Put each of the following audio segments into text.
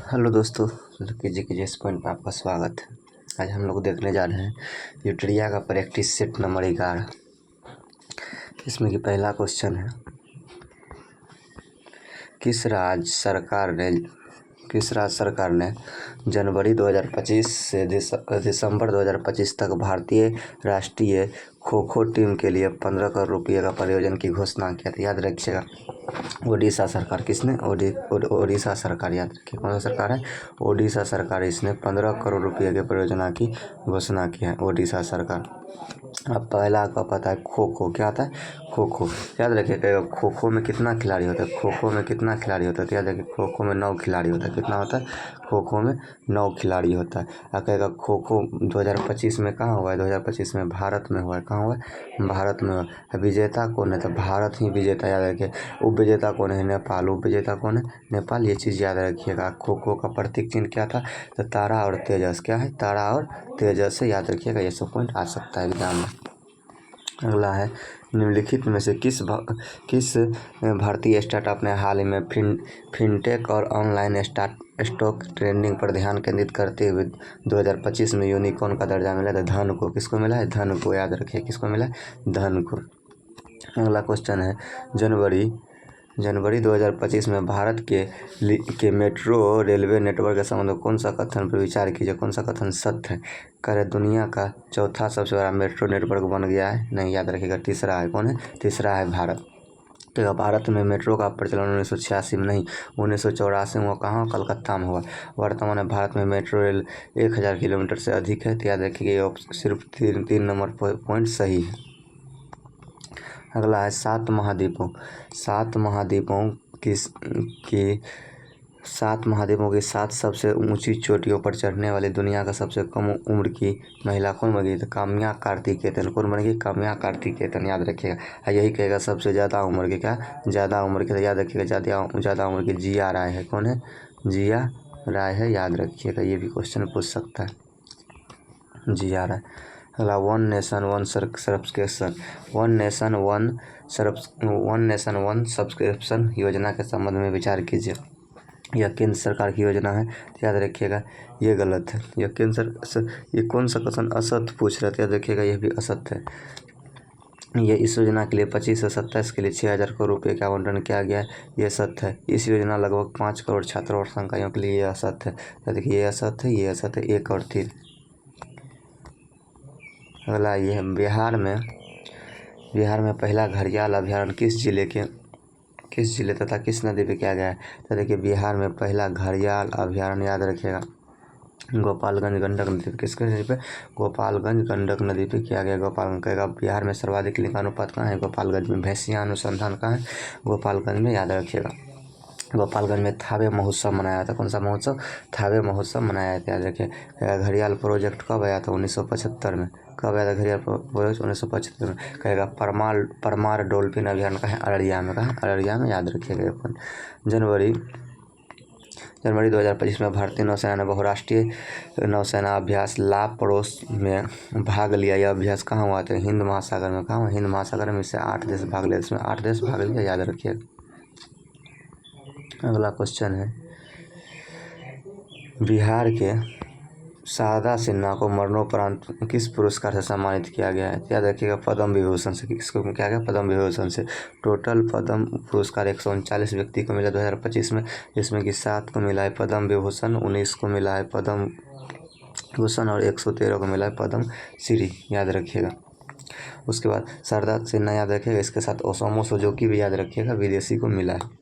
Hello दोस्तों, के G S point में आपका स्वागत है। आज हम लोग देखने जा रहे हैं यूट्रिया का प्रैक्टिस सेट नंबर 11। इसमें कि पहला क्वेश्चन है, किस राज्य सरकार ने जनवरी 2025 से दिसंबर 2025 तक भारतीय राष्ट्रीय खो खो टीम के लिए 15 करोड़ रुपये का प्रायोजन की घोषणा किया था। याद रखिएगा, ओडिशा सरकार। किसने? ओडिशा सरकार। याद रखिए, कौन सा सरकार है? ओडिशा सरकार। इसने 15 करोड़ रुपये के परियोजना की घोषणा की है, ओडिशा सरकार। अब पहला आपका पता है खो खो। क्या आता है? खो खो। याद रखिएगा, खो खो में कितना खिलाड़ी होता है? खो खो में कितना खिलाड़ी होता है? तो याद रखिए, खो खो में 9 खिलाड़ी होता है। कितना होता है? खो खो में 9 खिलाड़ी होता है। अब कहेगा खो खो 2025 में कहाँ हुआ है? 2025 में भारत में हुआ है। कहाँ हुआ है? भारत में हुआ है। विजेता कौन है? तो भारत ही विजेता। याद रखिए। उप विजेता कौन है? नेपाल। उप विजेता कौन है? नेपाल। ये चीज़ याद रखिएगा। खो खो का प्रतीक चिन्ह क्या था? तो तारा और तेजस। क्या है? तारा और तेजस से याद रखिएगा। ये सब पॉइंट आ सकता है एग्जाम में। अगला है, निम्नलिखित में से किस भारतीय स्टार्टअप ने हाल ही में फिनटेक और ऑनलाइन स्टॉक ट्रेडिंग पर ध्यान केंद्रित करते हुए 2025 में यूनिकॉर्न का दर्जा मिला? था धन को। किसको मिला है? धन को। याद रखिए, किसको मिला है? धन को। अगला क्वेश्चन है, जनवरी 2025 में भारत के मेट्रो रेलवे नेटवर्क के संबंध में कौन सा कथन पर विचार कीजिए? कौन सा कथन सत्य है? करे दुनिया का चौथा सबसे बड़ा मेट्रो नेटवर्क बन गया है? नहीं। याद रखिएगा, तीसरा है। कौन है? तीसरा है भारत। तो भारत में मेट्रो का प्रचलन 1986 में नहीं, 1984 में कहाँ? कलकत्ता में हुआ। वर्तमान में भारत में मेट्रो रेल 1000 किलोमीटर से अधिक है। तो याद रखिएगा, ये सिर्फ तीन नंबर पॉइंट सही है। अगला है, सात महाद्वीपों की 7 सबसे ऊंची चोटियों पर चढ़ने वाली दुनिया का सबसे कम उम्र की महिला कौन बन गई? तो काम्या कार्तिकेयन। कौन बन गई? काम्या कार्तिकेयन। याद रखिएगा। यही कहेगा सबसे ज़्यादा उम्र के। क्या? ज़्यादा उम्र के। तो याद रखिएगा, ज़्यादा उम्र की जिया राय है। कौन है? जिया राय है। याद रखिएगा, ये भी क्वेश्चन पूछ सकता है, जिया राय। अगला, वन नेशन वन सब्सक्रिप्शन योजना के संबंध में विचार कीजिए। यह केंद्र सरकार की योजना है। तो याद रखिएगा, ये गलत है। यह ये कौन सा क्वेश्चन असत्य पूछ रहा था? याद रखिएगा, यह भी असत्य है। ये इस योजना के लिए 25 से 27 के लिए 6000 करोड़ रुपये का आवंटन किया गया है। ये सत्य है। इस योजना लगभग 5 करोड़ छात्रों और संकायों के लिए ये असत्य है। तो देखिए, ये असत्य है, ये असत्य है। 1 और 3। अगला, ये है, बिहार में पहला घड़ियाल अभ्यारण्य किस जिले तथा किस नदी पे किया गया है? तो देखिए, बिहार में पहला घड़ियाल अभ्यारण्य, याद रखिएगा, गोपालगंज गंडक नदी पे। किसके नदी पे? गोपालगंज गंडक नदी पे किया गया। गोपालगंज कहेगा, बिहार में सर्वाधिक लिंगानुपात कहाँ है? गोपालगंज में। भैंसिया अनुसंधान कहाँ है? गोपालगंज में। याद रखिएगा। गोपालगंज में थावे महोत्सव मनाया था। कौन सा महोत्सव? थावे महोत्सव मनाया था। याद रखिए। घड़ियाल प्रोजेक्ट कब आया था? 1975 में। कब आया था घड़ियाल प्रोजेक्ट? 1975 में। कहेगा, परमार डॉल्फिन अभ्यारण्य का है? अररिया में। कहा? अररिया में। याद रखिएगा। जनवरी 2025 में भारतीय नौसेना ने बहुराष्ट्रीय नौसेना अभ्यास ला पड़ोस में भाग लिया। यह अभ्यास कहाँ हुआ था? हिंद महासागर में। कहाँ? हिंद महासागर में। इससे 8 देश भाग लिया। इसमें 8 देश भाग लिया। याद रखिएगा। अगला क्वेश्चन है, बिहार के शारदा सिन्हा को मरणोपरांत किस पुरस्कार से सम्मानित किया गया है? याद रखिएगा, पद्म विभूषण से। किसको क्या गया? पद्म विभूषण से। टोटल पद्म पुरस्कार 139 व्यक्ति को मिला 2025 में, जिसमें कि 7 को मिला है पद्म विभूषण, 19 को मिला है पद्म भूषण और 113 को मिला है पद्म श्री। याद रखिएगा। उसके बाद शारदा सिन्हा याद रखिएगा, इसके साथ ओसामू सुजुकी भी याद रखिएगा, विदेशी को मिला है।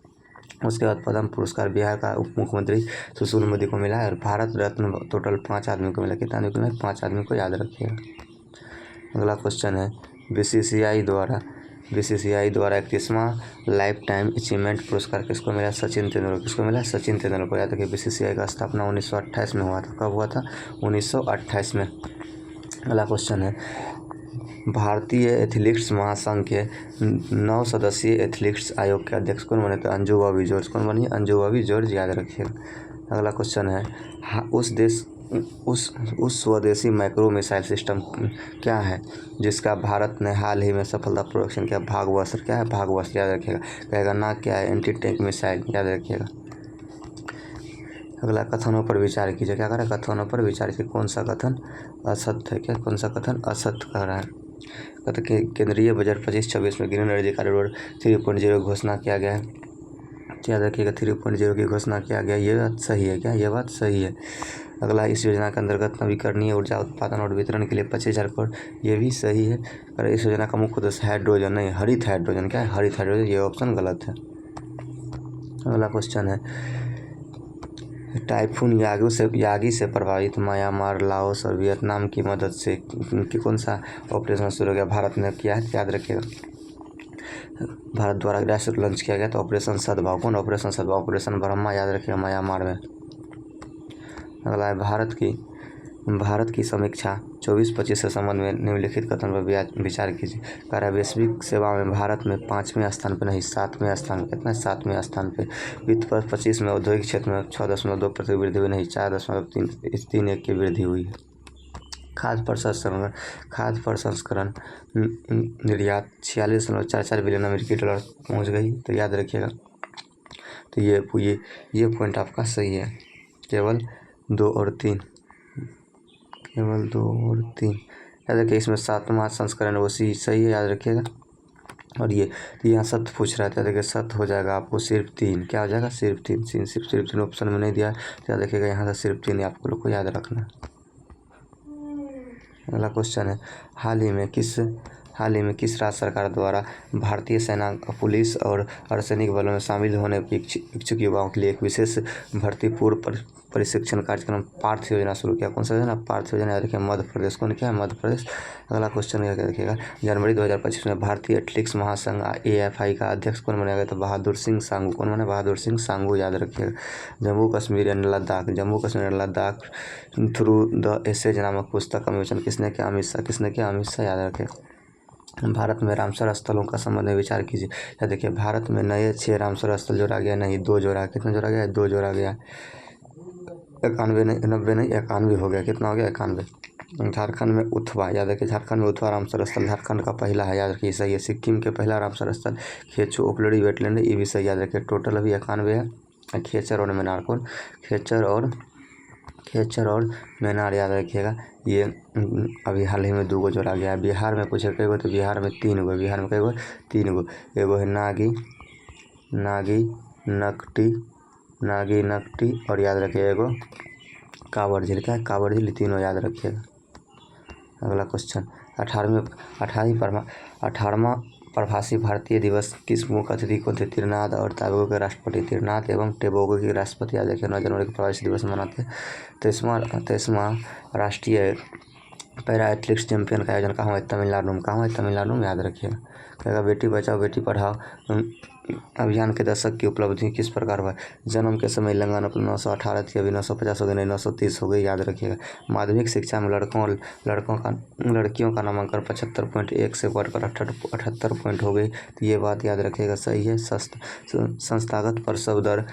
उसके बाद पद्म पुरस्कार बिहार का उप मुख्यमंत्री सुशील मोदी को मिला है। और भारत रत्न टोटल 5 आदमी को मिला। कितना आदमी को मिला? 5 आदमी को। याद रखिएगा। अगला क्वेश्चन है, बीसीसीआई द्वारा 31वां लाइफ टाइम अचीवमेंट पुरस्कार किसको मिला? सचिन तेंदुलकर। किसको मिला? सचिन तेंदुलकर। याद रखिए, बीसीसीआई का स्थापना 1928 में हुआ था। कब हुआ था? 1928 में। अगला क्वेश्चन है, भारतीय एथलेटिक्स महासंघ के 9 सदस्यीय एथलेटिक्स आयोग के अध्यक्ष कौन बने थे? अंजू बॉबी जॉर्ज। कौन बनी? अंजू बॉबी जॉर्ज। याद रखिएगा। अगला क्वेश्चन है, उस स्वदेशी माइक्रो मिसाइल सिस्टम क्या है जिसका भारत ने हाल ही में सफलतापूर्वक परीक्षण किया? भागवस्त्र। क्या है? भागवस्त्र। याद रखिएगा। कहेगा ना क्या है? Anti tank missile. याद रखिएगा। अगला कथनों पर विचार कीजिए। क्या कर रहा है? कथनों पर विचार कीजिए। कौन सा कथन असत्य है? क्या कौन सा कथन असत्य कह रहा है? कहते कि केंद्रीय बजट 25-26 में ग्रीन एनर्जी कॉरिडोर 3.0 घोषणा किया गया है। याद रखिएगा 3.0 की घोषणा किया गया। ये बात सही है क्या? ये बात सही है। अगला, इस योजना के अंतर्गत नवीकरणीय ऊर्जा उत्पादन और वितरण के लिए 25,000 करोड़, ये भी सही है। अगर इस योजना का मुख्य उद्देश्य हाइड्रोजन नहीं, हरित हाइड्रोजन। क्या है? हरित हाइड्रोजन। ये ऑप्शन गलत है। अगला क्वेश्चन है, टाइफून यागी से प्रभावित म्यांमार, लाओस और वियतनाम की मदद से कौन सा ऑपरेशन शुरू हो गया? भारत ने किया है। याद रखिएगा भारत द्वारा राष्ट्र लॉन्च किया गया तो ऑपरेशन सद्भाव। कौन ऑपरेशन सद्भाव? ऑपरेशन ब्रह्मा। याद रखिएगा म्यांमार में। अगला है, भारत की समीक्षा 24-25 के संबंध में निम्नलिखित कथन पर विचार कीजिए। कार्य वैश्विक सेवा में भारत में 5वें स्थान पर नहीं 7वें स्थान पे। कितना? 7वें स्थान पे। वित्त वर्ष 25 में औद्योगिक क्षेत्र में 6.2% वृद्धि हुई, नहीं 4.31 की वृद्धि हुई है। खाद्य प्रसंस्करण निर्यात 46.44 बिलियन अमेरिकी डॉलर पहुँच गई। तो याद रखिएगा, तो ये पॉइंट आपका सही है। केवल 2 और 3 याद रखिए। इसमें 7वां संस्करण वो सही है, याद रखिएगा। और ये यहाँ सत्य पूछ रहा था, देखिए सत्य हो जाएगा आपको सिर्फ 3। क्या हो जाएगा? सिर्फ 3। सिर्फ 3 ऑप्शन में नहीं दिया, तो याद रखिएगा यहाँ से सिर्फ 3 आपको लोग को याद रखना है। अगला क्वेश्चन है, हाल ही में किस राज्य सरकार द्वारा भारतीय सेना, पुलिस और अर्धसैनिक बलों में शामिल होने के इच्छुक युवाओं के लिए एक विशेष भर्ती पूर्व प्रशिक्षण कार्यक्रम पार्थ योजना शुरू किया? कौन सा योजना? पार्थ योजना। याद रखिए मध्य प्रदेश। कौन? क्या है? मध्य प्रदेश। अगला क्वेश्चन क्या रखिएगा, जनवरी 2025 में भारतीय एथलेटिक्स महासंघ AFI का अध्यक्ष कौन बनाया गया? तो बहादुर सिंह सांगू। कौन बना? बहादुर सिंह सांगू। याद रखिएगा। Jammu Kashmir and Ladakh through the ages नामक पुस्तक का विमोचन किसने किया? अमित शाह। किसने किया? अमित शाह। याद रखें। भारत में रामसर स्थलों का संबंध में विचार कीजिए। या देखिए भारत में नए 6 रामसर स्थल जोड़ा गया, नहीं 2 जोड़ा। कितना जोड़ा गया? 2 जोड़ा गया। 91 नहीं 90 नहीं 91 हो गया। कितना हो गया? 91। झारखंड में उथवा। याद रखिए झारखंड में उथवा रामसर स्थल झारखंड का पहला है। याद रखिए सही है। सिक्किम के पहला रामसर स्थल खेचू ओपलड़ी वेटलैंड, ये भी सही। याद रखिए टोटल अभी 91 है। खेचर और मैनार। कौन? खेचर और मैनार। याद रखिएगा ये अभी हाल ही में 2 गो जोड़ा गया है। बिहार में पूछे कई गो? तो बिहार में 3 गो। बिहार में कई गो? 3 गो। एगो है नागी नकटी और याद रखिए एगो कांवड़ झील। क्या है? कांवड़ झील। तीनों याद रखिएगा। अगला क्वेश्चन, 18वां प्रवासी भारतीय दिवस किस मुख्य अतिथि को थे? त्रिनाद और टोबैगो के राष्ट्रपति। त्रिनाद एवं टोबैगो के राष्ट्रपति। याद रखिए 9 जनवरी को प्रवासी दिवस मनाते हैं। 23वां राष्ट्रीय पैरा एथलेटिक्स चैंपियन का आयोजन कहाँ हुआ है? तमिलनाडु में। कहाँ हुआ है? तमिलनाडु में। याद रखिएगा। कहेगा बेटी बचाओ बेटी पढ़ाओ अभियान के दशक की उपलब्धि किस प्रकार हुआ? जन्म के समय लिंगानुपात 918 थी, अभी 950 हो गई, नहीं 930 हो गई। याद रखिएगा। माध्यमिक शिक्षा में लड़कियों का नामांकन 75.1 से बढ़कर 78 पॉइंट हो गई। तो ये बात याद रखिएगा सही है। संस्थागत प्रसव दर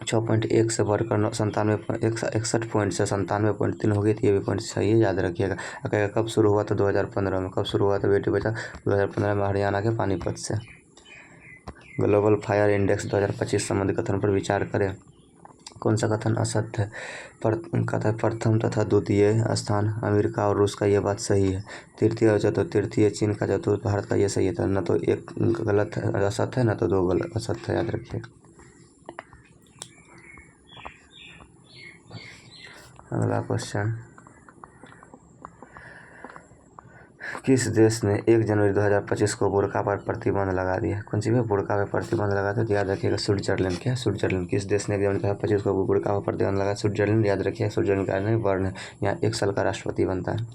6.1 से बढ़कर 61 पॉइंट से 97.3 हो गई। तो ये भी पॉइंट सही है। याद रखिएगा। कहेगा कब शुरू हुआ? तो 2015 में। कब शुरू हुआ था बेटी बचाओ? 2015 में हरियाणा के पानीपत से। ग्लोबल फायर इंडेक्स 2025 संबंधी कथन पर विचार करें। कौन सा कथन असत्य है? प्रथम तथा द्वितीय स्थान अमेरिका और रूस का, ये बात सही है। तृतीय और चतुर्थी चीन का, चतुर्थ भारत का, ये सही है। न तो एक गलत है असत्य है, न तो 2 गलत असत्य है। याद रखिए। अगला क्वेश्चन, किस देश ने 1 जनवरी 2025 को बुर्का पर प्रतिबंध लगा दिया? कौन सी? बुर्का पर प्रतिबंध लगा दिया। तो याद रखिएगा स्विट्जरलैंड। क्या? स्विट्जरलैंड। किस देश ने 1 जनवरी 2025 को बुर्का पर प्रतिबंध लगा? स्विट्जरलैंड। याद रखिए स्विट्जरलैंड का नहीं बर्न है, यहाँ 1 साल का राष्ट्रपति बनता है।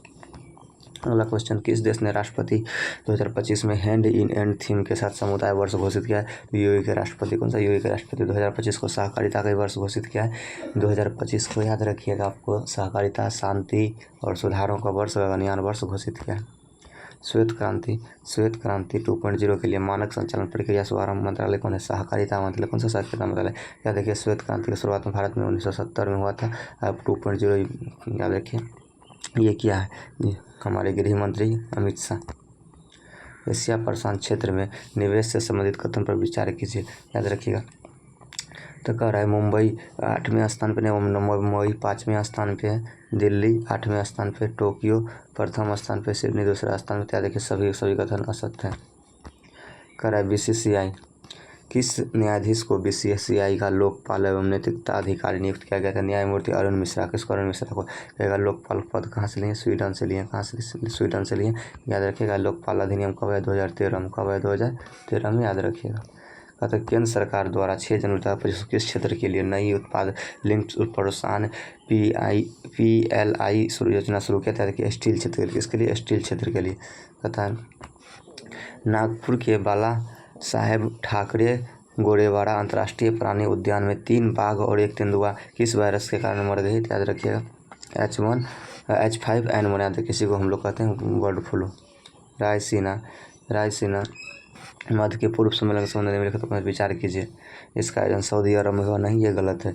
अगला क्वेश्चन, किस देश ने राष्ट्रपति 2025 में हैंड इन हैंड थीम के साथ समुदाय वर्ष घोषित किया है? यूएई के राष्ट्रपति। कौन सा? यूएई के राष्ट्रपति 2025 को सहकारिता का वर्ष घोषित किया है। 2025 को याद रखिएगा आपको सहकारिता, शांति और सुधारों का वर्ष, गगनयान वर्ष घोषित किया है। श्वेत क्रांति 2.0 के लिए मानक संचालन प्रक्रिया शुभारंभ मंत्रालय कौन है? सहकारिता मंत्रालय। कौन सा? सहकारिता मंत्रालय। याद रखिए श्वेत क्रांति की शुरुआत में भारत में 1970 में हुआ था। अब 2.0 याद रखिए। ये क्या है? ये हमारे गृह मंत्री अमित शाह। एशिया प्रशांत क्षेत्र में निवेश से संबंधित कथन पर विचार कीजिए। याद रखिएगा तो कह रहा है मुंबई 8वें स्थान पे, मुंबई 5वें स्थान पे है, दिल्ली 8वें स्थान पे, टोक्यो प्रथम स्थान पे, सिडनी दूसरा स्थान पे। देखिए सभी कथन असत्य है। कह रहा है बीसीसीआई, किस न्यायाधीश को बीसीसीआई का लोकपाल एवं नैतिकता अधिकारी नियुक्त किया गया था? न्यायमूर्ति अरुण मिश्रा। किसको? अरुण मिश्रा को। कहेगा लोकपाल पद कहाँ से लिए? स्वीडन से लिए। कहाँ से? स्वीडन से लिए। याद रखिएगा। लोकपाल अधिनियम कब है? 2013 में। कब है? 2013 में, याद रखिएगा। कहते केंद्र सरकार द्वारा 6 जनवरी 2025 किस क्षेत्र के लिए नई उत्पाद लिंक्ड प्रोत्साहन PLI योजना शुरू किया था? कि स्टील क्षेत्र के लिए। किसके लिए? स्टील क्षेत्र के लिए। कहता है नागपुर के बाला साहेब ठाकरे गोरेवाड़ा अंतर्राष्ट्रीय प्राणी उद्यान में 3 बाघ और 1 तेंदुआ किस वायरस के कारण मर गई? याद रखिएगा H5N1। याद है, किसी को हम लोग कहते हैं बर्ड फ्लू। रायसीना मध्य के पूर्व सम्मेलन के संबंध में निम्नलिखित पर विचार कीजिए। इसका आयोजन सऊदी अरब में हुआ? नहीं, ये गलत है।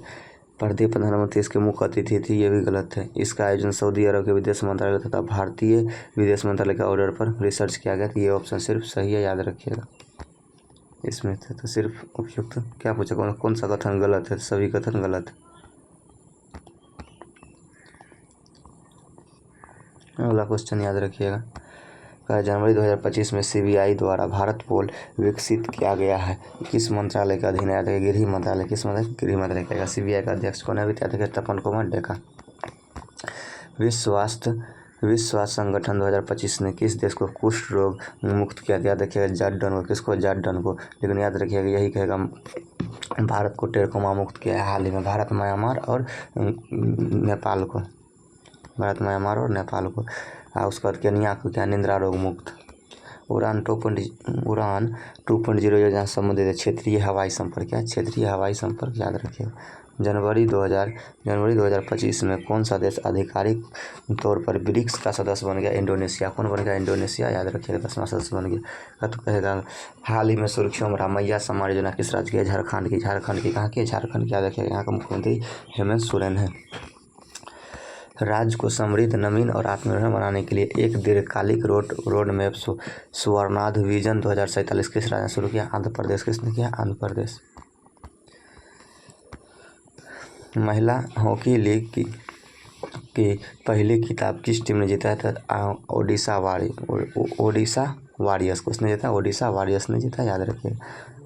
भारतीय प्रधानमंत्री इसके मुख्य अतिथि थी? ये भी गलत है। इसका आयोजन सऊदी अरब के विदेश मंत्रालय तथा भारतीय विदेश मंत्रालय के ऑर्डर पर रिसर्च किया गया था। ये ऑप्शन सिर्फ सही है, याद रखिएगा। इसमें तो सिर्फ उपयुक्त क्या पूछा? कौन सा कथन गलत है? सभी कथन गलत है। अगला क्वेश्चन याद रखिएगा। जनवरी 2025 में CBI द्वारा भारत पोल विकसित किया गया है। किस मंत्रालय के अधीन है? गृह मंत्रालय। किस मंत्रालय? गृह मंत्रालय कहेगा। CBI का अध्यक्ष कौन है? तपन कुमार डेका। विश्व स्वास्थ्य संगठन 2025 ने किस देश को कुष्ठ रोग मुक्त किया? याद रखिएगा जॉर्डन को। किसको? जॉर्डन को। लेकिन याद रखिएगा यही कहेगा भारत को टेरकोमा मुक्त किया है हाल ही में। भारत, म्यांमार और नेपाल को। भारत, म्यांमार और नेपाल को। उसके बाद केन्या को क्या? निद्रा रोग मुक्त। उड़ान 2.0 योजना से संबंधित क्षेत्रीय हवाई संपर्क। क्या? क्षेत्रीय हवाई संपर्क, याद रखिएगा। जनवरी 2025 में कौन सा देश आधिकारिक तौर पर ब्रिक्स का सदस्य बन गया? इंडोनेशिया। कौन बन गया? इंडोनेशिया। याद रखिएगा 10वां सदस्य बन गया। तो कहेगा हाल ही में सुर्खियों में रामैया सम्मान योजना किस राज्य की है? झारखंड की। झारखंड की। कहाँ की? झारखंड की। याद रखिएगा। यहाँ का मुख्यमंत्री हेमंत सोरेन है। राज्य को समृद्ध, नवीन और आत्मनिर्भर बनाने के लिए एक दीर्घकालिक रोड मैप स्वर्णाध विजन 2047 किस राज्य ने शुरू किया? आंध्र प्रदेश। किसने किया? आंध्र प्रदेश। महिला हॉकी लीग की पहली खिताब किस टीम ने जीता था? ओडिशा वारियर्स को। उसने जीता? ओडिशा वारियर्स ने जीता, याद रखिए।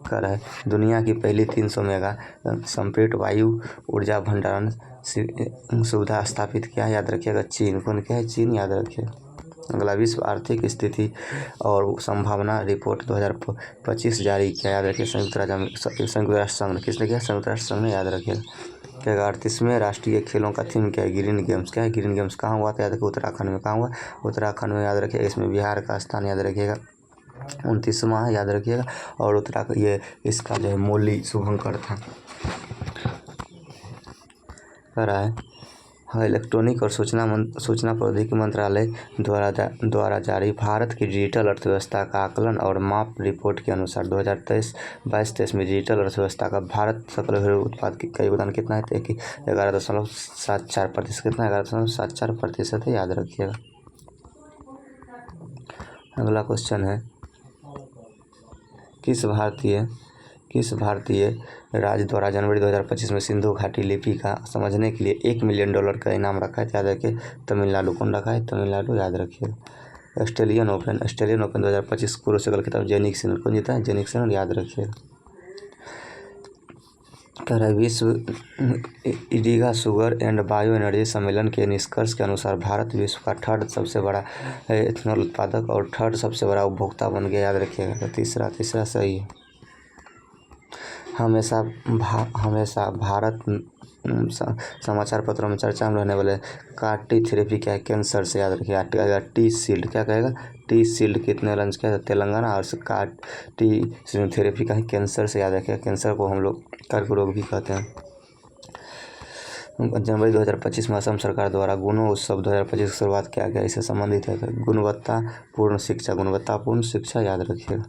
कर है दुनिया की पहली 300 मेगा संपीड़ित वायु ऊर्जा भंडारण सुविधा स्थापित किया, याद रखिएगा चीन। कौन क्या है? चीन, याद रखिए। अगला विश्व आर्थिक स्थिति और संभावना रिपोर्ट 2025 जारी किया, याद रखिए संयुक्त राष्ट्र संघ। किसने किया? संयुक्त राष्ट्र संघ ने, याद रखिएगा। क्या 38वें राष्ट्रीय खेलों का थीम क्या है? Green games. क्या है? Green games. कहाँ हुआ था? याद रखिए उत्तराखंड में। कहाँ हुआ? उत्तराखंड में, याद रखिएगा। इसमें बिहार का स्थान, याद रखिएगा 29वां है, याद रखिएगा। और उत्तराखंड ये इसका जो है मौली शुभंकर था। कह रहा है इलेक्ट्रॉनिक और सूचना प्रौद्योगिकी मंत्रालय द्वारा जारी भारत की डिजिटल अर्थव्यवस्था का आकलन और माप रिपोर्ट के अनुसार 2022-23 में डिजिटल अर्थव्यवस्था का भारत सकल घरेलू उत्पाद का योगदान कितना है? 11.74%। कितना? 11.74% है, याद रखिएगा। अगला क्वेश्चन है किस भारतीय राज्य द्वारा जनवरी 2025 में सिंधु घाटी लिपि का समझने के लिए $1 मिलियन का इनाम रखा है? याद रखिए तमिलनाडु। कौन रखा है? तमिलनाडु, याद रखिए। ऑस्ट्रेलियन ओपन 2025 पुरुष एकल खिताब जेनिक सिनर। कौन जीता है? जेनिक सिनर, याद रखिए। कह रहा है विश्व इंडिगा शुगर एंड बायो एनर्जी सम्मेलन के निष्कर्ष के अनुसार भारत विश्व का 3rd सबसे बड़ा इथेनॉल उत्पादक और 3rd सबसे बड़ा उपभोक्ता बन गया, याद रखिएगा। तो तीसरा सही है। हमेशा भारत समाचार पत्रों में चर्चा में रहने वाले टी थेरेपी क्या है? कैंसर से, याद रखिएगा। T shield. क्या कहेगा? टी शील्ड कितने लॉन्च किया था? तेलंगाना। और टी थेरेपी का है कैंसर से, याद रखिएगा। कैंसर को हम लोग कर्क रोग भी कहते हैं। जनवरी 2025 में असम सरकार द्वारा गुणों उत्सव 2025 की शुरुआत किया गया। इससे संबंधित है गुणवत्तापूर्ण शिक्षा, याद रखिएगा।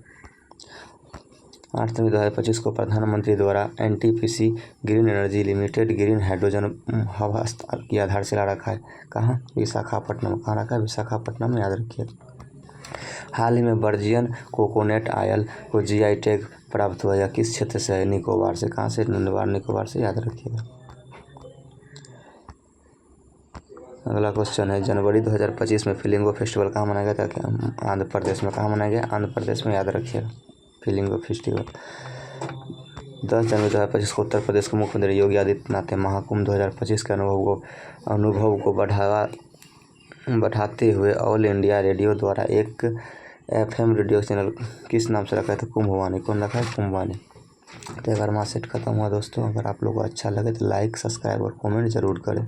8 मई 2025 को प्रधानमंत्री द्वारा NTPC green energy limited green hydrogen hub की आधारशिला रखा है। कहाँ? विशाखापट्टनम। कहाँ रखा है? विशाखापट्टनम, याद रखिए। हाल ही में वर्जियन कोकोनट ऑयल को GI टैग प्राप्त हुआ? यह किस क्षेत्र से है? निकोबार से। कहाँ से? अंडमान निकोबार से, याद रखिएगा। अगला क्वेश्चन है, जनवरी 2025 में फ्लेमिंगो फेस्टिवल कहाँ मनाया गया था? क्या आंध्र प्रदेश में। कहाँ मनाया गया? आंध्र प्रदेश में, याद रखिएगा फ्लेमिंगो फेस्टिवल। 10 जनवरी 2025 को उत्तर प्रदेश के मुख्यमंत्री योगी आदित्यनाथ ने महाकुंभ 2025 के अनुभव को बढ़ाते हुए ऑल इंडिया रेडियो द्वारा एक FM रेडियो चैनल किस नाम से रखा था? कुंभवाणी। कौन रखा है? कुंभवाणी। तो 11वां सेट खत्म हुआ दोस्तों। अगर आप लोगों को अच्छा लगे तो लाइक, सब्सक्राइब और कमेंट जरूर करें।